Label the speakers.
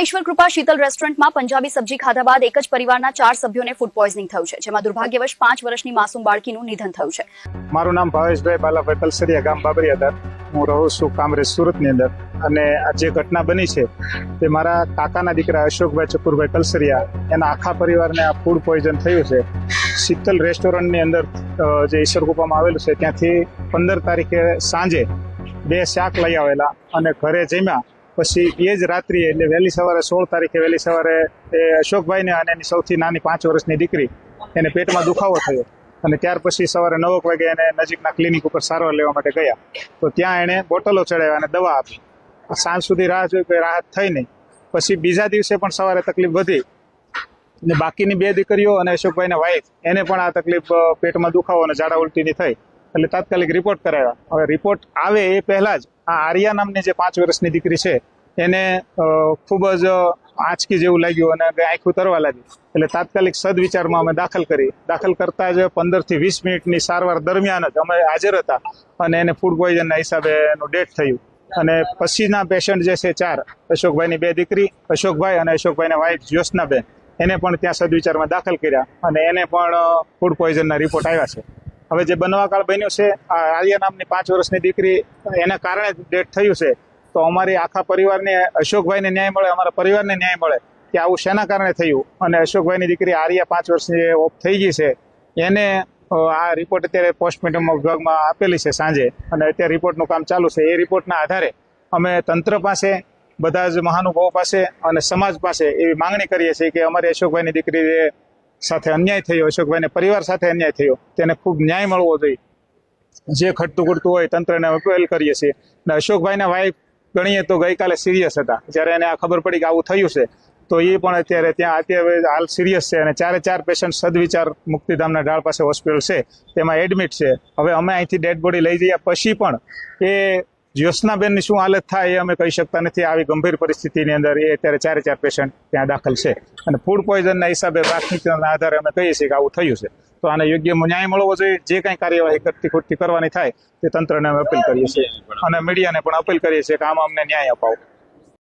Speaker 1: ઈશ્વર કૃપા શીતલ રેસ્ટોરન્ટમાં પંજાબી સબ્જી ખાધા બાદ એક જ પરિવારના 4 સભ્યોને ફૂડ પોઈઝનિંગ થયું છે, જેમાં દુર્ભાગ્યવશ 5 વર્ષની માસૂમ બાળકીનું નિધન થયું છે.
Speaker 2: મારું નામ ભાવેશભાઈ બાલાભાઈ તલસરિયા, ગામ બાબરિયાદાર. હું રહું છું કામરેજ, સુરતની અંદર. અને આ જે ઘટના બની છે તે મારા કાકાના દીકરા અશોકભાઈ ચતુરભાઈ તલસરિયા, એના આખા પરિવારને આ ફૂડ પોઈઝન થયું છે. શીતલ રેસ્ટોરન્ટની અંદર જે ઈશ્વર કૃપામાં આવેલું છે ત્યાંથી 15 તારીખે સાંજે 2 શાક લઈ આવેલા અને ઘરે જમ્યા. પછી એ જ રાત્રિએ એટલે વહેલી સવારે 16 તારીખે વહેલી સવારે એ અશોકભાઈને અને એની સૌથી નાની 5 વર્ષની દીકરી એને પેટમાં દુખાવો થયો અને ત્યાર પછી સવારે 9 વાગે એને નજીકના ક્લિનિક ઉપર સારવાર લેવા માટે ગયા. તો ત્યાં એણે બોટલો ચડાવ્યા અને દવા આપી. સાંજ સુધી રાહ જોઈ, કોઈ રાહત થઈ નહીં. પછી બીજા દિવસે પણ સવારે તકલીફ વધી અને બાકીની 2 દીકરીઓ અને અશોકભાઈના વાઈફ એને પણ આ તકલીફ, પેટમાં દુખાવો અને ઝાડા ઉલટીની થઈ. એટલે તાત્કાલિક રિપોર્ટ કરાવ્યા. હવે રિપોર્ટ આવે એ પહેલા જ આ આર્યા નામની જે 5 વર્ષની દીકરી છે એને ખૂબ જ આંચકી જેવું લાગ્યું અને આંખું તરવા લાગી. એટલે તાત્કાલિક સદવિચારમાં અમે દાખલ કરતા જ 15 થી 20 મિનિટની સારવાર દરમિયાન જ અમે હાજર હતા અને એને ફૂડ પોઈઝનના હિસાબે એનું ડેથ થયું. અને પછીના પેશન્ટ જે છે 4, અશોકભાઈની 2 દીકરી, અશોકભાઈ અને અશોકભાઈના વાઈફ જ્યોત્સનાબેન, એને પણ ત્યાં સદવિચારમાં દાખલ કર્યા અને એને પણ ફૂડ પોઈઝનના રિપોર્ટ આવ્યા છે. હવે જે બનવાકાળ બન્યું છે, આ આર્યા નામની 5 વર્ષની દીકરી એના કારણે ડેથ થયું છે. તો અમારી આખા પરિવારને, અશોકભાઈને ન્યાય મળે, અમારા પરિવારને ન્યાય મળે કે આવું શેના કારણે થયું. અને અશોકભાઈની દીકરી આર્યા 5 વર્ષની ઓફ થઈ ગઈ છે, એને આ રિપોર્ટ અત્યારે પોસ્ટમોર્ટમ વિભાગમાં આપેલી છે સાંજે અને અત્યારે રિપોર્ટનું કામ ચાલુ છે. એ રિપોર્ટના આધારે અમે તંત્ર પાસે, બધા જ મહાનુભાવો પાસે અને સમાજ પાસે એવી માંગણી કરીએ છીએ કે અમારી અશોકભાઈની દીકરી સાથે અન્યાય થયો, અશોકભાઈને પરિવાર સાથે અન્યાય થયો, તેને ખૂબ ન્યાય મળવો જોઈએ. જે ખટતું ખૂટતું હોય તંત્રને અપીલ કરીએ છીએ. અને અશોકભાઈના વાઈફ ગણીએ તો ગઈકાલે સિરિયસ હતા. જ્યારે એને આ ખબર પડી કે આવું થયું છે તો એ પણ અત્યારે હાલ સિરિયસ છે અને 4 પેશન્ટ સદવિચાર મુક્તિધામના ઢાળ પાસે હોસ્પિટલ છે તેમાં એડમિટ છે. હવે અમે અહીંથી ડેડ બોડી લઈ જઈએ પછી પણ એ જ્યોત્સનાબેનની શું હાલત થાય એ અમે કહી શકતા નથી. આવી ગંભીર પરિસ્થિતિની અંદર એ અત્યારે 4 પેશન્ટ ત્યાં દાખલ છે અને ફૂડ પોઈઝનના હિસાબે પ્રાથમિકતાના આધારે અમે કહીએ છીએ કે આવું થયું છે. તો આને યોગ્ય ન્યાય મળવો જોઈએ. જે કંઈ કાર્યવાહી ખોટી કરવાની થાય તે તંત્રને અમે અપીલ કરીએ છીએ અને મીડિયાને પણ અપીલ કરીએ છીએ કે આમાં અમને ન્યાય અપાવો.